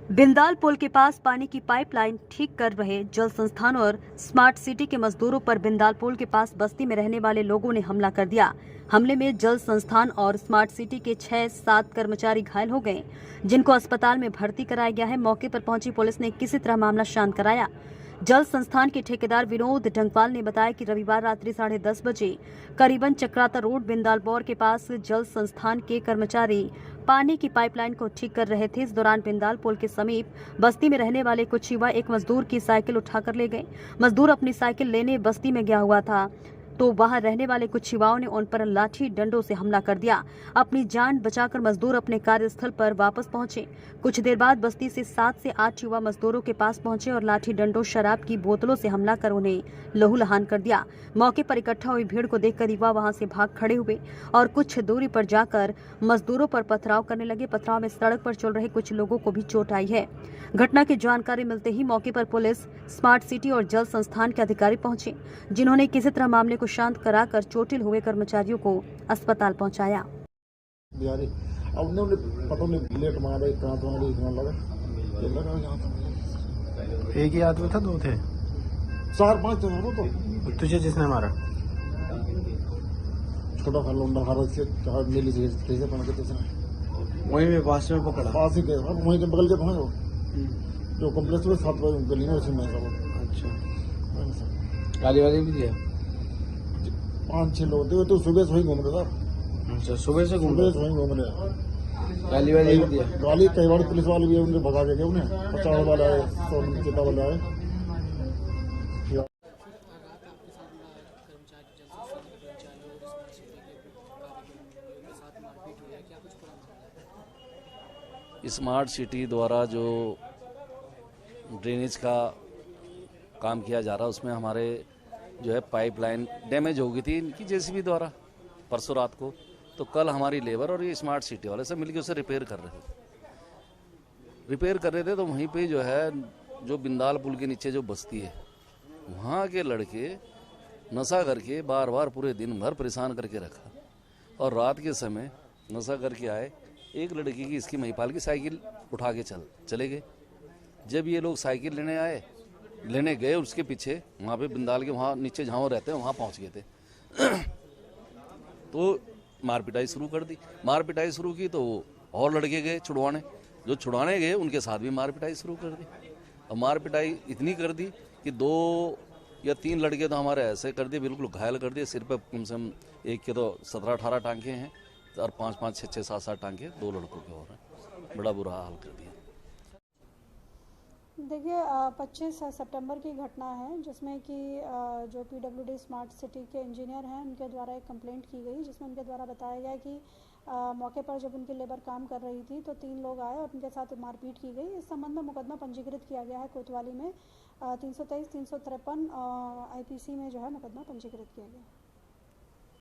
बिंदाल पुल के पास पानी की पाइपलाइन ठीक कर रहे जल संस्थान और स्मार्ट सिटी के मजदूरों पर बिंदाल पुल के पास बस्ती में रहने वाले लोगों ने हमला कर दिया। हमले में जल संस्थान और स्मार्ट सिटी के 6-7 कर्मचारी घायल हो गए, जिनको अस्पताल में भर्ती कराया गया है। मौके पर पहुंची पुलिस ने किसी तरह मामला शांत कराया। जल संस्थान के ठेकेदार विनोद डंगपाल ने बताया कि रविवार रात्रि 10:30 बजे करीबन चक्राता रोड बिंदालबौर के पास जल संस्थान के कर्मचारी पानी की पाइपलाइन को ठीक कर रहे थे। इस दौरान बिंदाल पुल के समीप बस्ती में रहने वाले कुछ युवा एक मजदूर की साइकिल उठाकर ले गए। मजदूर अपनी साइकिल लेने बस्ती में गया हुआ था तो वहां रहने वाले कुछ युवाओं ने उन पर लाठी डंडों से हमला कर दिया। अपनी जान बचाकर मजदूर अपने कार्यस्थल पर वापस पहुंचे। कुछ देर बाद बस्ती से 7 से 8 युवा मजदूरों के पास पहुंचे और लाठी डंडों, शराब की बोतलों से हमला कर उन्हें लहूलुहान कर दिया। मौके पर इकट्ठा हुई भीड़ को देखकर युवा वहां से भाग खड़े हुए और कुछ दूरी पर जाकर मजदूरों पर पथराव करने लगे। पथराव में सड़क पर चल रहे कुछ लोगों को भी चोट आई है। घटना की जानकारी मिलते ही मौके पर पुलिस, स्मार्ट सिटी और जल संस्थान के अधिकारी पहुंचे, जिन्होंने किसी तरह मामले को शांत कराकर चोटिल हुए कर्मचारियों को अस्पताल पहुंचाया। एक ही आदमी था, 2 थे? 4-5 जन हो तो। तुझे जिसने मारा? छोटा खा लौंडा खा रहा है, नीली से कैसे पकड़ के वहीं में पास में पकड़ा? पास ही गए, वहीं के बगल के पहुंचे जो कॉम्प्लेक्स में 7 गली में उसी में सब। अच्छा, गाली वाली भी दिया? 5-6 लोग थे, तो सुबह से वहीं घूम रहे था। अच्छा, सुबह से घूम रहे। गाली वाली भी दिया? गाली कई बार पुलिस वाले भी उन्हें भगा के गए, उन्हें 50 वाले आए, 100 चिता वाले आए। स्मार्ट सिटी द्वारा जो ड्रेनेज का काम किया जा रहा है, उसमें हमारे जो है पाइपलाइन डैमेज हो गई थी इनकी जेसीबी द्वारा परसों रात को। तो कल हमारी लेबर और ये स्मार्ट सिटी वाले सब मिलकर उसे रिपेयर कर रहे थे। तो वहीं पे जो है, जो बिंदाल पुल के नीचे जो बस्ती है, वहाँ के लड़के नशा करके बार बार पूरे दिन भर परेशान करके रखा। और रात के समय नशा करके आए, एक लड़की की, इसकी महिपाल की साइकिल उठा के चले गए। जब ये लोग साइकिल लेने गए, उसके पीछे वहाँ पे बिंदाल के वहाँ नीचे जहाँ वो रहते हैं वहाँ पहुँच गए थे। तो मारपिटाई शुरू की तो और लड़के गए छुड़वाने। जो छुड़वाने गए उनके साथ भी मारपिटाई शुरू कर दी। और मारपिटाई इतनी कर दी कि 2 या 3 लड़के तो हमारे ऐसे कर दिए, बिल्कुल घायल कर दिए। सिर पे कम से कम एक के तो 17-18 टांके हैं और 5-5, 6-6, 7-7 टांके 2 लड़कों के और हैं। बड़ा बुरा हाल कर दिया। देखिए, 25 सितंबर की घटना है, जिसमें कि जो पीडब्ल्यूडी स्मार्ट सिटी के इंजीनियर हैं, उनके द्वारा एक कंप्लेंट की गई, जिसमें उनके द्वारा बताया गया कि मौके पर जब उनकी लेबर काम कर रही थी तो 3 लोग आए और उनके साथ मारपीट की गई। इस संबंध में मुकदमा पंजीकृत किया गया है कोतवाली में। 323, 353 IPC में जो है मुकदमा पंजीकृत किया गया।